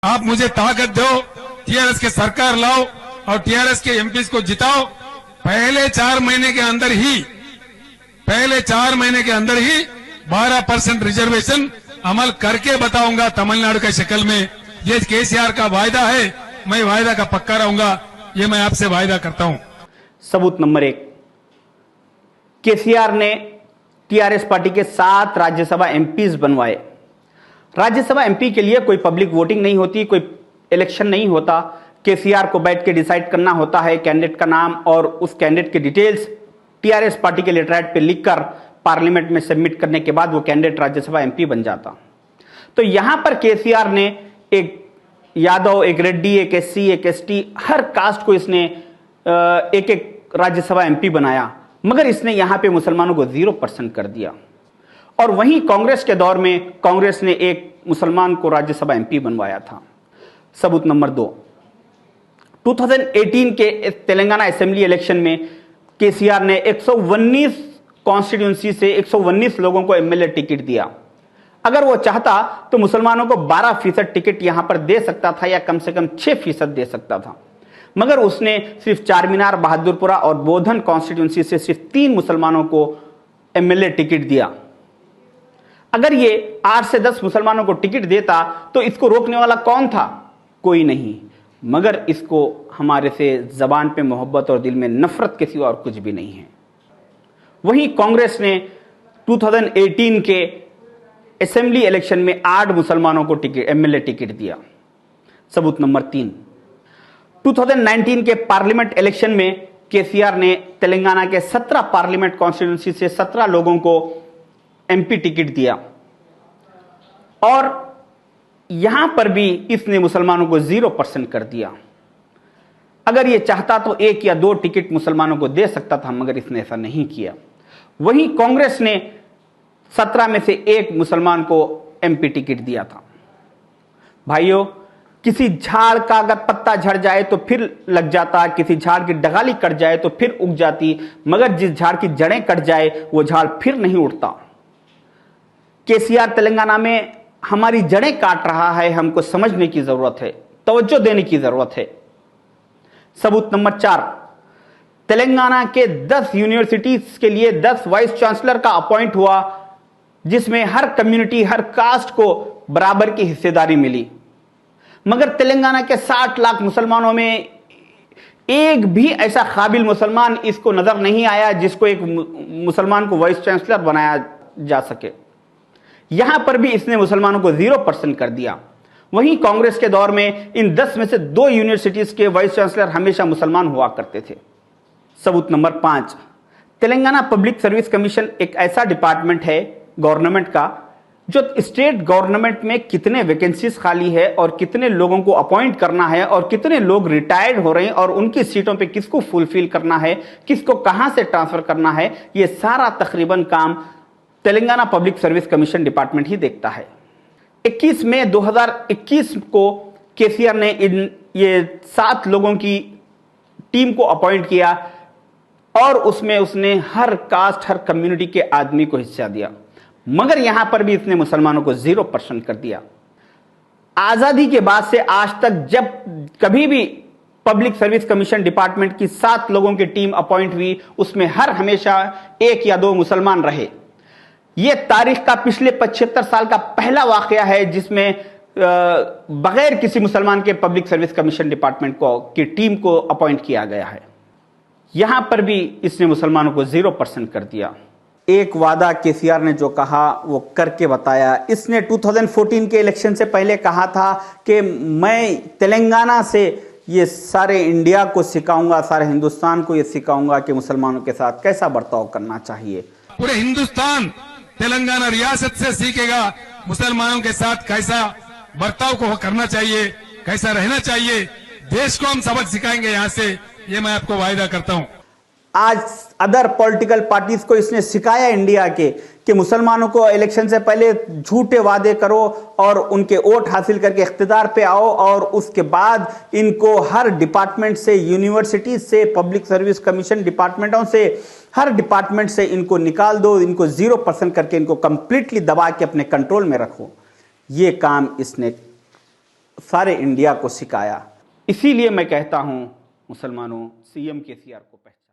आप मुझे ताकत दो, टीआरएस के सरकार लाओ और टीआरएस के एमपीज को जिताओ। पहले 4 महीने के अंदर ही 12% रिजर्वेशन अमल करके बताऊंगा तमिलनाडु की शक्ल में। ये केसीआर का वायदा है, मैं वायदा का पक्का रहूंगा, ये मैं आपसे वायदा करता हूं। सबूत नंबर 1, केसीआर ने टीआरएस पार्टी के 7 राज्यसभा एमपीज बनवाए। राज्यसभा एमपी के लिए कोई पब्लिक वोटिंग नहीं होती, कोई इलेक्शन नहीं होता। केसीआर को बैठ के डिसाइड करना होता है कैंडिडेट का नाम और उस कैंडिडेट की डिटेल्स टीआरएस पार्टी के लेटरहेड पे लिखकर पार्लियामेंट में सबमिट करने के बाद वो कैंडिडेट राज्यसभा एमपी बन जाता। तो यहां पर केसीआर ने एक यादव, एक रेड्डी, एक एससी, एक एसटी, हर कास्ट को इसने एक एक राज्यसभा एमपी बनाया, मगर इसने यहां पे मुसलमानों को 0% कर दिया। और वहीं कांग्रेस के दौर में कांग्रेस ने एक मुसलमान को राज्यसभा एमपी बनवाया था। सबूत नंबर 2, 2018 के तेलंगाना असेंबली इलेक्शन में केसीआर ने 119 कॉन्स्टिट्यूंसी से 119 लोगों को एमएलए टिकट दिया। अगर वो चाहता तो मुसलमानों को 12% टिकट यहां पर दे सकता था या कम से कम 6% दे सकता था, मगर उसने सिर्फ चारमीनार, बहादुरपुरा और बोधन कॉन्स्टिट्यूंसी से सिर्फ 3 मुसलमानों को एमएलए टिकट दिया। अगर ये 8 से 10 मुसलमानों को टिकट देता तो इसको रोकने वाला कौन था? कोई नहीं, मगर इसको हमारे से जबान पे मोहब्बत और दिल में नफरत के सिवा और कुछ भी नहीं है। वहीं कांग्रेस ने 2018 के असेंबली इलेक्शन में 8 मुसलमानों को एमएलए टिकट दिया। सबूत नंबर 3, 2019 के पार्लियामेंट इलेक्शन में केसीआर ने तेलंगाना के 17 पार्लियामेंट कॉन्स्टिट्यूंसी से 17 लोगों को एमपी टिकट दिया और यहां पर भी इसने मुसलमानों को 0% कर दिया। अगर यह चाहता तो 1 या 2 टिकट मुसलमानों को दे सकता था, मगर इसने ऐसा नहीं किया। वहीं कांग्रेस ने 17 में से 1 मुसलमान को एमपी टिकट दिया था। भाइयों, किसी झाड़ का अगर पत्ता झड़ जाए तो फिर लग जाता, किसी झाड़ की डगाली कट जाए तो फिर उग जाती, मगर जिस झाड़ की जड़ें कट जाए वो झाड़ फिर नहीं उठता। केसीआर तेलंगाना में हमारी जड़ें काट रहा है, हमको समझने की जरूरत है, तवज्जो देने की जरूरत है। सबूत नंबर 4, तेलंगाना के 10 यूनिवर्सिटीज के लिए 10 वाइस चांसलर का अपॉइंट हुआ, जिसमें हर कम्युनिटी, हर कास्ट को बराबर की हिस्सेदारी मिली। मगर तेलंगाना के 60 लाख मुसलमानों में एक भी ऐसा काबिल मुसलमान इसको नजर नहीं आया जिसको एक मुसलमान को वाइस चांसलर बनाया जा सके। यहां पर भी इसने मुसलमानों को 0% कर दिया। वहीं कांग्रेस के दौर में इन 10 में से 2 यूनिवर्सिटीज के वाइस चांसलर हमेशा मुसलमान हुआ करते थे। सबूत number 5, Telangana public service commission एक ऐसा डिपार्टमेंट है गवर्नमेंट का जो स्टेट गवर्नमेंट में कितने वैकेंसीज खाली है और कितने लोगों को अपॉइंट करना है और कितने लोग रिटायर्ड हो रहे हैं और उनकी सीटों पे किसको फुलफिल करना है, किसको कहां से ट्रांसफर करना है, यह सारा तकरीबन काम Telangana public service commission department ही देखता है। 21 मई 2021 को केसीआर ने ये 7 लोगों की टीम को अपॉइंट किया और उसमें उसने हर कास्ट, हर कम्युनिटी के आदमी को हिस्सा दिया, मगर यहां पर भी इसने मुसलमानों को 0% कर दिया। आजादी के बाद से आज तक जब कभी भी पब्लिक सर्विस कमीशन डिपार्टमेंट की 7 लोगों की टीम अपॉइंट हुई, उसमें हमेशा 1 या 2 मुसलमान रहे। यह तारीख का पिछले 75 साल का पहला वाकया है जिसमें बगैर किसी मुसलमान के पब्लिक सर्विस कमीशन डिपार्टमेंट की टीम को अपॉइंट किया गया है। यहां पर भी इसने मुसलमानों को 0% कर दिया। एक वादा केसीआर ने जो कहा वो करके बताया। इसने 2014 के इलेक्शन से पहले कहा था कि मैं तेलंगाना से ये सारे इंडिया को सिखाऊंगा, सारे हिंदुस्तान को ये सिखाऊंगा कि मुसलमानों के साथ कैसा बर्ताव करना चाहिए। पूरे हिंदुस्तान तेलंगाना रियासत से सीखेगा मुसलमानों के साथ कैसा बर्ताव को करना चाहिए, कैसा रहना चाहिए। देश को हम सबक सिखाएंगे यहां से, ये मैं आपको वायदा करता हूं। आज अदर पॉलिटिकल पार्टीज को इसने सिखाया इंडिया के कि मुसलमानों को इलेक्शन से पहले झूठे वादे करो और उनके वोट हासिल करके इख्तिदार पे आओ और उसके बाद इनको हर डिपार्टमेंट से, यूनिवर्सिटी से, पब्लिक सर्विस कमीशन डिपार्टमेंटों से, हर डिपार्टमेंट से इनको निकाल दो, इनको 0% करके इनको कंप्लीटली दबा के अपने कंट्रोल में रखो। ये काम इसने सारे इंडिया को सिखाया। इसीलिए मैं कहता हूं मुसलमानों, सीएम केसीआर को पहचान